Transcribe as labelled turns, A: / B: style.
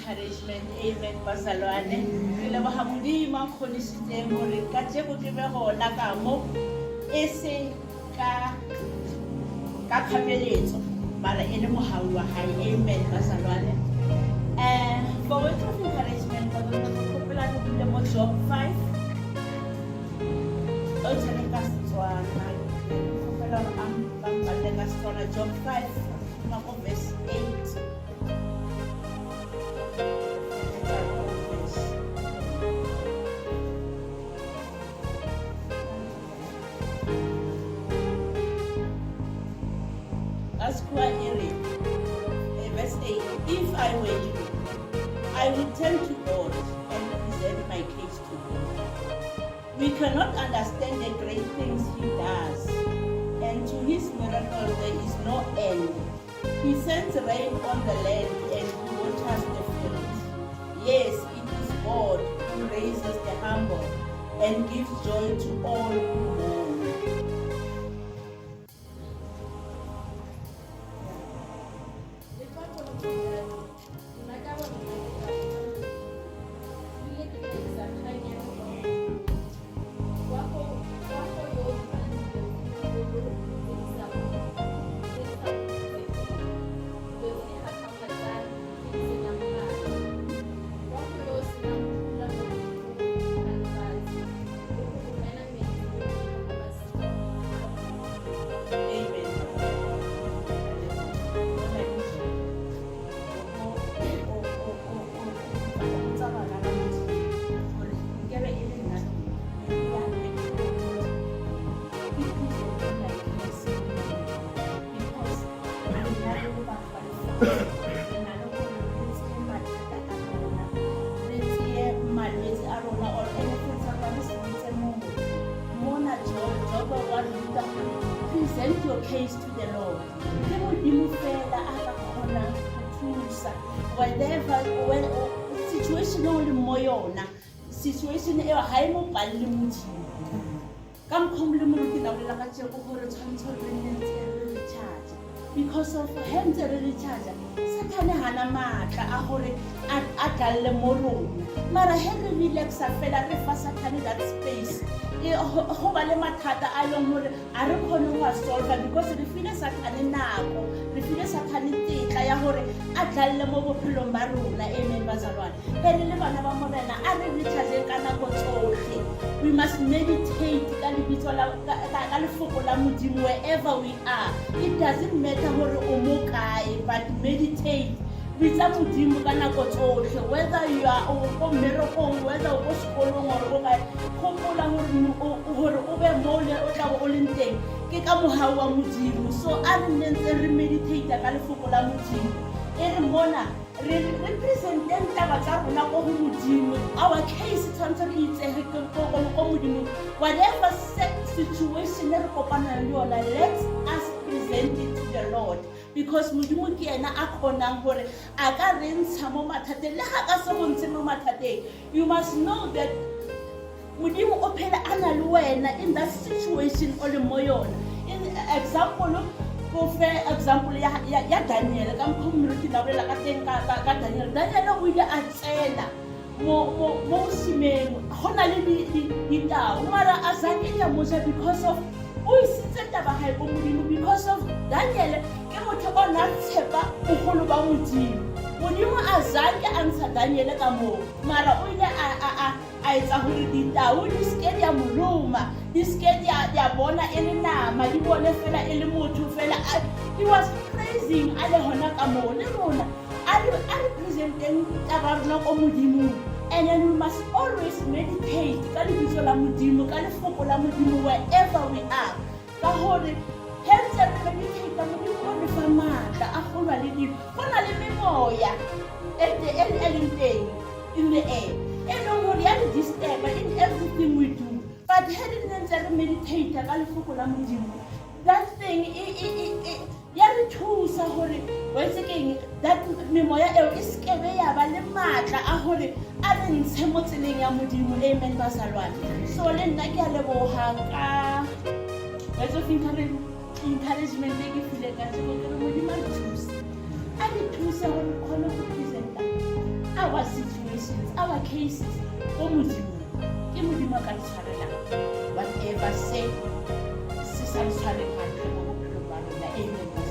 A: encouragement. Amen. Bazalwane. Ke leboha Modimo a nkgonisitseng hore kajeko ke be hona ka mo e se ka kgapeletso mara e le mohau wa hae. Amen. Bazalwane. For words of encouragement, bazalwane ke kopela re bule mo Job 5. O tsene ka Setswana. Kopela hore a mpatile ka Setswana. Job 5 mako verse 8. Verse 8, if I were you, I would turn to God and present my case to Him. We cannot understand the great things He does, and to His miracles there is no end. He sends rain on the land and He waters the fields. Yes, it is God who raises the humble and gives joy to all who mourn. Present your case to the Lord. Whatever situation o le mo yona, situation e ha e mo palle modimo. Ka mkhomle mo ruti na le ka tsego gore tshwantsho re nne re charge. Because of hands re charge. Satane hana matla a gore a dalle mo rona. Mara he re relaxa fela re fa Satane that space. Ho ba le mathata a leng hore a re khone ho solve because re file Satane nako, re file Satane tetla ya hore a dalle mo bophelong ba rona. Amen bazalwane. He le bana ba morena a re recharge ka nako tsohle. We must meditate ka lebitso la ka lefoko la modimo wherever we are. It doesn't matter hore o mo kae, but meditate. Bitsa modimo ka nako tsohle, whether you are o mmerekong, whether o sekolong or o kae, gopola hore o be mo le o tla go leng teng ke ka mohau wa modimo. So a re ntse re meditate ka lefoko la modimo e re mona re representeng taba tsa rona go modimo. Our case tshwantse re itsege go modimo. Whatever situation re kopana le yona, let us present it to the Lord, because modimo ke ena a khonang hore a ka re ntsha mo mathateng le ha ka se go ntshe mo mathateng. You must know that modimo o phela ana le wena in that situation o le mo yona. In example go fe example ya Daniel ka community la bolela ka teng ka Daniel o ile a tsena mo simeng gona le ditao mara a zake ya moja because of o isitse taba ha go modimo, because of Daniel ke motho o na tshepa bogolo ba modimo. Modimo a zake a ntsha Daniel ka mo mara o ile a etsa hore ditao di ske dia moloma, di ske dia bona e le nama, di bone fela e le motho fela. He was praising a le hona ka mo le rona a representing taba rona go modimo. And then we must always meditate ka lebitso la modimo, ka lefoko la modimo wherever we are. Ka hore hence re meditate ka modimo o re fa matla a golwa le dilo. Gona le memoya in the air. And we are disturbed in everything we do. But heading and meditate ka lefoko la modimo, that thing ya re thusa hore wetsekeng that memoya eo is kebe ya ba le matla a hore a re ntshe mo tseleng ya modimo. Amen bazalwane. So le nna ke a leboha ka words of encouragement e ke file ka tsego ke re modimo a re thusa hore khona go presenta a our situations, our cases, ko Modimo. Ke Modimo ka di tshwarelang. Whatever say, se sa di tshwareng hantle mo bophelong ba rona. Amen.